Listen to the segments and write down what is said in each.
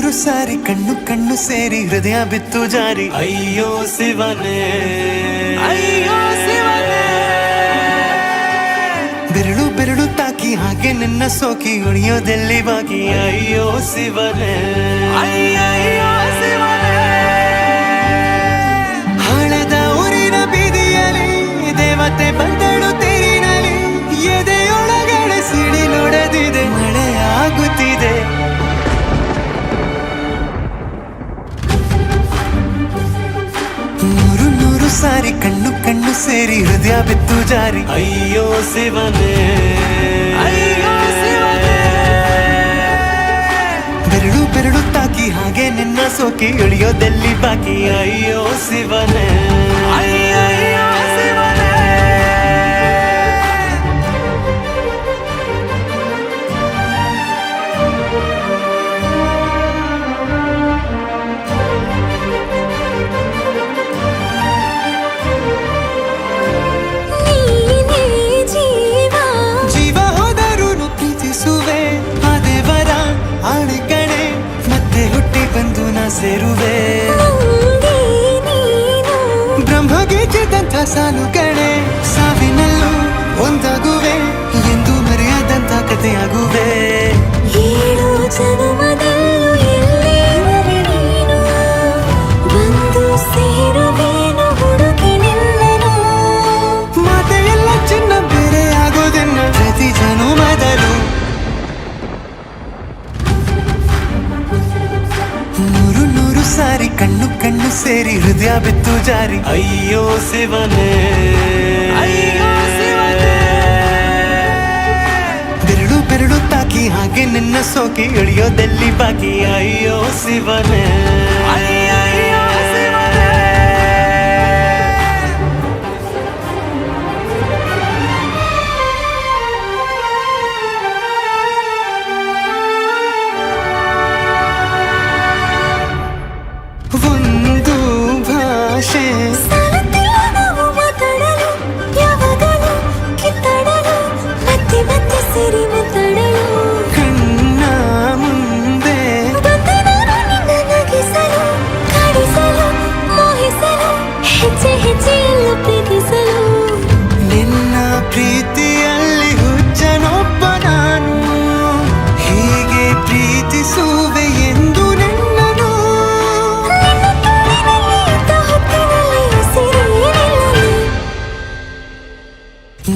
ನೂರು ಸಾರಿ ಕಣ್ಣು ಕಣ್ಣು ಸೇರಿ ಹೃದಯ ಬಿತ್ತು ಜಾರಿ ಅಯ್ಯೋ ಶಿವನೇ ಅಯ್ಯೋ ಶಿವನೇ ಬೆರಳು ಬೆರಳು ತಾಕಿ ಹಾಗೆ ನಿನ್ನ ಸೋಕಿ ಉಳಿಯೋದೆಲ್ಲಿ ಬಾಕಿ ಅಯ್ಯೋ ಶಿವನೇ ಅಯ್ಯಯ್ಯೋ ಶಿವನೇ ಹಣದ ಊರಿನ ಬೀದಿಯಲ್ಲಿ ದೇವತೆ ಬಂದಳು ತೇರಿನಲ್ಲಿ ಎದೆಯೊಳಗಡೆ ಸಿಡಿ ನೋಡದಿದೆ ಮಳೆ ಆಗುತ್ತಿದೆ ನೂರು ನೂರು ಸಾರಿ ಕಣ್ಣು ಕಣ್ಣು ಸೇರಿ ಹೃದಯ ಬಿತ್ತು ಜಾರಿ ಅಯ್ಯೋ ಶಿವನೇ ಅಯ್ಯೋ ಶಿವನೇ ಬೆರಳು ಬೆರಳು ತಾಕಿ ಹಾಗೆ ನಿನ್ನ ಸೋಕಿ ಇಳಿಯೋದೆಲ್ಲಿ ಬಾಕಿ ಅಯ್ಯೋ ಶಿವನೇ ಅಯ್ಯಯ್ಯೋ ಶಿವನೇ ಸೇರುವೆ ಬ್ರಹ್ಮಗೆ ಚಿದಂತ ಸಾಲು ಕಣೆ ಸಾವಿನಲ್ಲೂ ಒಂದಾಗುವೆ ಎಂದು ಮರೆಯದಂತ ಕಥೆಯಾಗುವೆ ಏಳು ಜನುಮದಲ್ಲೂ ಎಲ್ಲೇ ನೀನು ಬಂದು ಸೇರುವೇನು ಹುಡುಕಿ ನಿಲ್ಲನು ಮಾತೆಯೆಲ್ಲ ಚಿನ್ನ ಬೇರೆ ಆಗೋದೆನ್ನ ಪ್ರತಿ ಜನುಮದಲ್ಲೂ ನೂರು ನೂರು ಸಾರಿ ಕಣ್ಣು ಕಣ್ಣು ಸೇರಿ ಹೃದಯ ಬಿತ್ತು ಜಾರಿ ಅಯ್ಯೋ ಶಿವನೇ ಅಯ್ಯೋ ಶಿವನೇ ಬೆರಳು ಬೆರಳು ತಾಕಿ ಹಾಗೆ ನಿನ್ನ ಸೋಕಿ ಇಳಿಯೋದೆಲ್ಲಿ ಬಾಕಿ ಅಯ್ಯೋ ಶಿವನೇ ಅಯ್ಯಯ್ಯೋ ಶಿವನೇ ಒಂದು ಭಾಷೆ ನಾವು ಮಾತಾಡಲು ಯಾವಾಗಲೂ ಕಿತ್ತಾಡಲು ಮತ್ತೆ ಮತ್ತೆ ಸೇರಿ ಮಾತಾಡಲು ಕಣ್ಣ ಮುಂದೆ ಬಂದೆ ನಾನು ನಿನ್ನ ನಗಿಸಲು ಕಾಡಿಸಲು ಮೋಹಿಸಲು ಹೆಜ್ಜೆ ಹೆಜ್ಜೆಯೆಲ್ಲ ಪ್ರೀತಿಸಲು ನಿನ್ನ ಪ್ರೀತಿಯಲ್ಲಿ ಹುಚ್ಚನೊಬ್ಬ ನಾನು ಹೀಗೆ ಪ್ರೀತಿಸುವೆ ಎಂದು ನಿನ್ನನು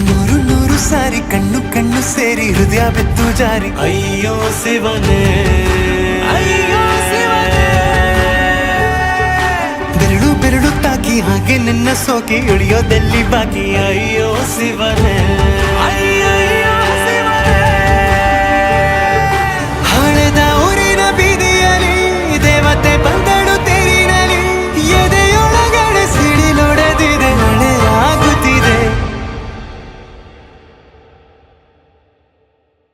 ನೂರು ನೂರು ಸಾರಿ ಕಣ್ಣು ಕಣ್ಣು ಸೇರಿ ಹೃದಯ ಬಿತ್ತು ಜಾರಿ ಅಯ್ಯೋ ಶಿವನೇ ಅಯ್ಯೋ ಶಿವನೇ ಬೆರಳು ಬೆರಳು ತಾಕಿ ಹಾಗೆ ನಿನ್ನ ಸೋಕಿ ಇಳಿಯೋದೆಲ್ಲಿ ಬಾಕಿ ಅಯ್ಯೋ ಶಿವನೇ